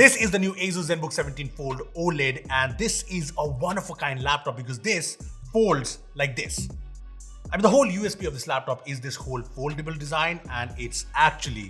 This is the new ASUS Zenbook 17 Fold OLED, and this is a one-of-a-kind laptop because this folds like this. I mean, the whole USP of this laptop is this whole foldable design, and it's actually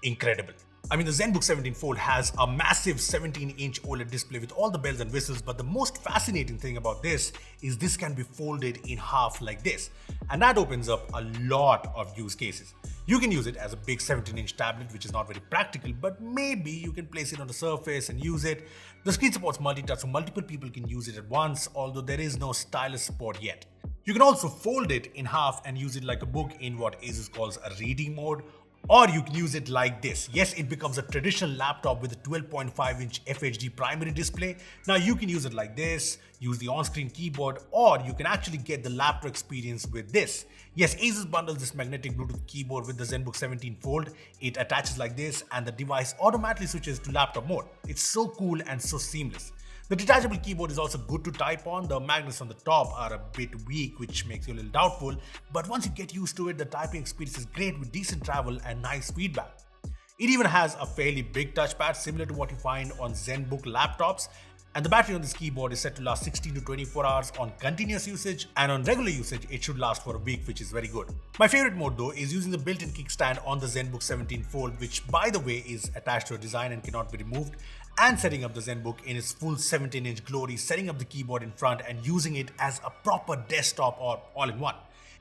incredible. I mean, the Zenbook 17 Fold has a massive 17-inch OLED display with all the bells and whistles, but the most fascinating thing about this is this can be folded in half like this, and that opens up a lot of use cases. You can use it as a big 17-inch tablet, which is not very practical, but maybe you can place it on the surface and use it. The screen supports multitouch, so multiple people can use it at once, although there is no stylus support yet. You can also fold it in half and use it like a book in what ASUS calls a reading mode, or you can use it like this. Yes, it becomes a traditional laptop with a 12.5-inch FHD primary display. Now you can use it like this, use the on-screen keyboard, or you can actually get the laptop experience with this. Yes, ASUS bundles this magnetic Bluetooth keyboard with the Zenbook 17 Fold. It attaches like this and the device automatically switches to laptop mode. It's so cool and so seamless. The detachable keyboard is also good to type on. The magnets on the top are a bit weak, which makes you a little doubtful, but once you get used to it, the typing experience is great with decent travel and nice feedback. It even has a fairly big touchpad similar to what you find on Zenbook laptops, and the battery on this keyboard is set to last 16 to 24 hours on continuous usage, and on regular usage it should last for a week, which is very good. My favorite mode though is using the built-in kickstand on the Zenbook 17 Fold, which by the way is attached to a design and cannot be removed, and setting up the Zenbook in its full 17-inch glory, setting up the keyboard in front and using it as a proper desktop or all-in-one.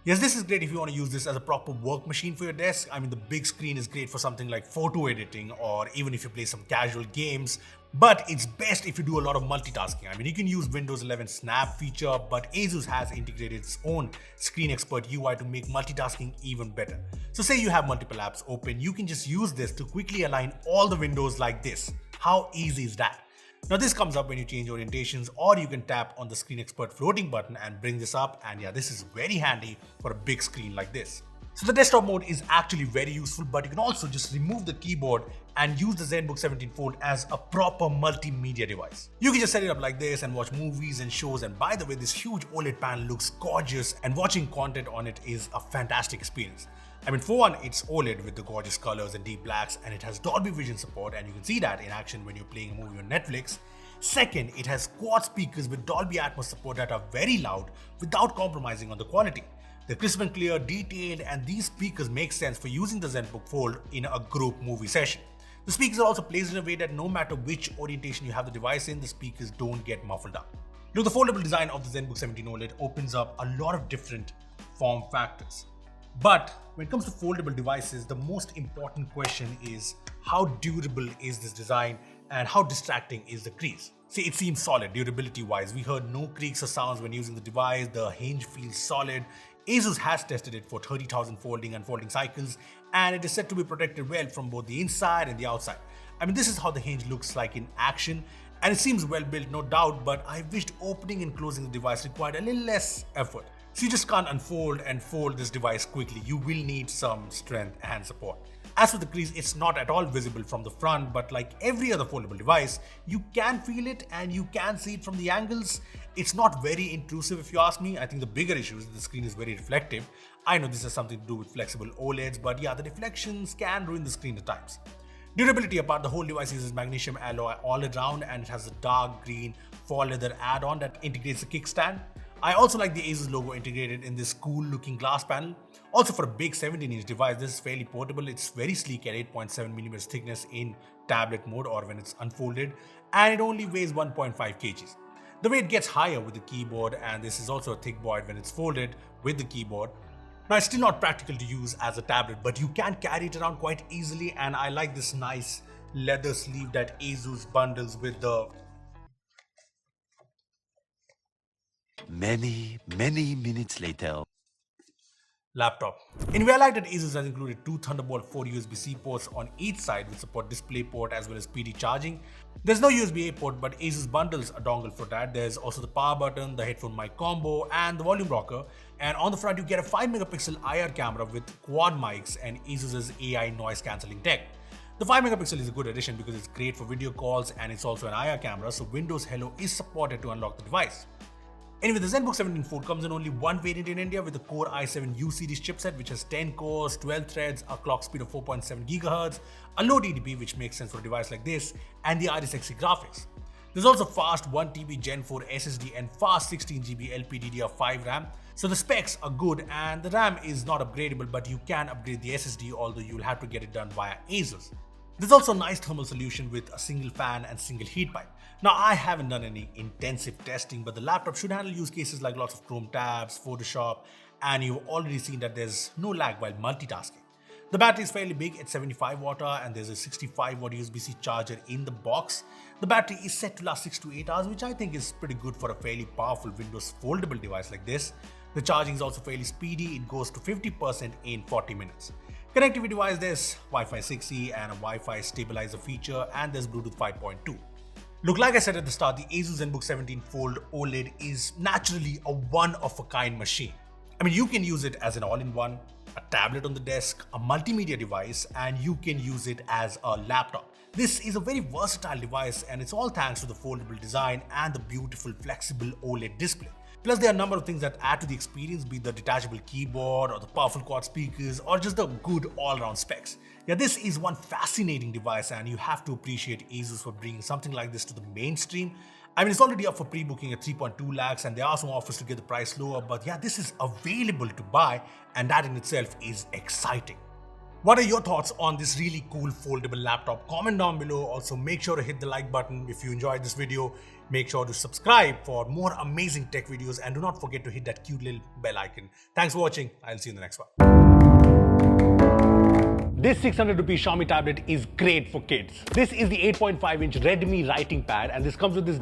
Yes, this is great if you want to use this as a proper work machine for your desk. I mean, the big screen is great for something like photo editing or even if you play some casual games, but it's best if you do a lot of multitasking. I mean, you can use Windows 11 Snap feature, but ASUS has integrated its own Screen Expert UI to make multitasking even better. So say you have multiple apps open, you can just use this to quickly align all the windows like this. How easy is that? Now this comes up when you change orientations, or you can tap on the Screen Expert floating button and bring this up, and yeah, this is very handy for a big screen like this. So the desktop mode is actually very useful, but you can also just remove the keyboard and use the Zenbook 17 Fold as a proper multimedia device. You can just set it up like this and watch movies and shows, and by the way, this huge OLED panel looks gorgeous and watching content on it is a fantastic experience. I mean, for one, it's OLED with the gorgeous colors and deep blacks, and it has Dolby Vision support, and you can see that in action when you're playing a movie on Netflix. Second, it has quad speakers with Dolby Atmos support that are very loud without compromising on the quality. They're crisp and clear, detailed, and these speakers make sense for using the Zenbook Fold in a group movie session. The speakers are also placed in a way that no matter which orientation you have the device in, the speakers don't get muffled up. Look, the foldable design of the Zenbook 17 OLED opens up a lot of different form factors. But when it comes to foldable devices, the most important question is how durable is this design and how distracting is the crease? See, it seems solid durability wise. We heard no creaks or sounds when using the device. The hinge feels solid. ASUS has tested it for 30,000 folding and folding cycles, and it is said to be protected well from both the inside and the outside. I mean, this is how the hinge looks like in action, and it seems well built, no doubt, but I wished opening and closing the device required a little less effort. So you just can't unfold and fold this device quickly. You will need some strength and support. As for the crease, it's not at all visible from the front, but like every other foldable device, you can feel it and you can see it from the angles. It's not very intrusive if you ask me. I think the bigger issue is the screen is very reflective. I know this has something to do with flexible OLEDs, but yeah, the reflections can ruin the screen at times. Durability apart, the whole device uses magnesium alloy all around, and it has a dark green faux leather add-on that integrates the kickstand. I also like the ASUS logo integrated in this cool looking glass panel. Also, for a big 17-inch device, this is fairly portable. It's very sleek at 8.7mm thickness in tablet mode or when it's unfolded, and it only weighs 1.5 kgs. The weight gets higher with the keyboard, and this is also a thick board when it's folded with the keyboard. Now, it's still not practical to use as a tablet, but you can carry it around quite easily, and I like this nice leather sleeve that ASUS bundles with the Many minutes later. laptop. In I like that ASUS has included two Thunderbolt 4 USB-C ports on each side with support DisplayPort as well as PD charging. There's no USB-A port, but ASUS bundles a dongle for that. There's also the power button, the headphone mic combo, and the volume rocker. And on the front, you get a 5-megapixel IR camera with quad mics and ASUS's AI noise cancelling tech. The 5-megapixel is a good addition because it's great for video calls, and it's also an IR camera, so Windows Hello is supported to unlock the device. Anyway, the Zenbook 17 Fold comes in only one variant in India with the Core i7U series chipset, which has 10 cores, 12 threads, a clock speed of 4.7 GHz, a low TDP, which makes sense for a device like this, and the RSXE graphics. There's also fast 1TB Gen 4 SSD and fast 16GB LPDDR5 RAM. So the specs are good and the RAM is not upgradable, but you can upgrade the SSD, although you'll have to get it done via ASUS. There's also a nice thermal solution with a single fan and single heat pipe. Now, I haven't done any intensive testing, but the laptop should handle use cases like lots of Chrome tabs, Photoshop, and you've already seen that there's no lag while multitasking. The battery is fairly big at 75 watt and there's a 65 watt USB-C charger in the box. The battery is set to last 6 to 8 hours, which I think is pretty good for a fairly powerful Windows foldable device like this. The charging is also fairly speedy. It goes to 50% in 40 minutes. Connectivity-wise, there's Wi-Fi 6E and a Wi-Fi stabilizer feature, and there's Bluetooth 5.2. Look, like I said at the start, the ASUS Zenbook 17 Fold OLED is naturally a one-of-a-kind machine. I mean, you can use it as an all-in-one, a tablet on the desk, a multimedia device, and you can use it as a laptop. This is a very versatile device, and it's all thanks to the foldable design and the beautiful flexible OLED display. Plus, there are a number of things that add to the experience, be it the detachable keyboard or the powerful quad speakers or just the good all-around specs. Yeah, this is one fascinating device and you have to appreciate ASUS for bringing something like this to the mainstream. I mean, it's already up for pre-booking at 3.2 lakhs and there are some offers to get the price lower, but yeah, this is available to buy and that in itself is exciting. What are your thoughts on this really cool foldable laptop? Comment down below. Also, make sure to hit the like button if you enjoyed this video. Make sure to subscribe for more amazing tech videos and do not forget to hit that cute little bell icon. Thanks for watching. I'll see you in the next one. This 600 rupee Xiaomi tablet is great for kids. This is the 8.5-inch Redmi writing pad and this comes with this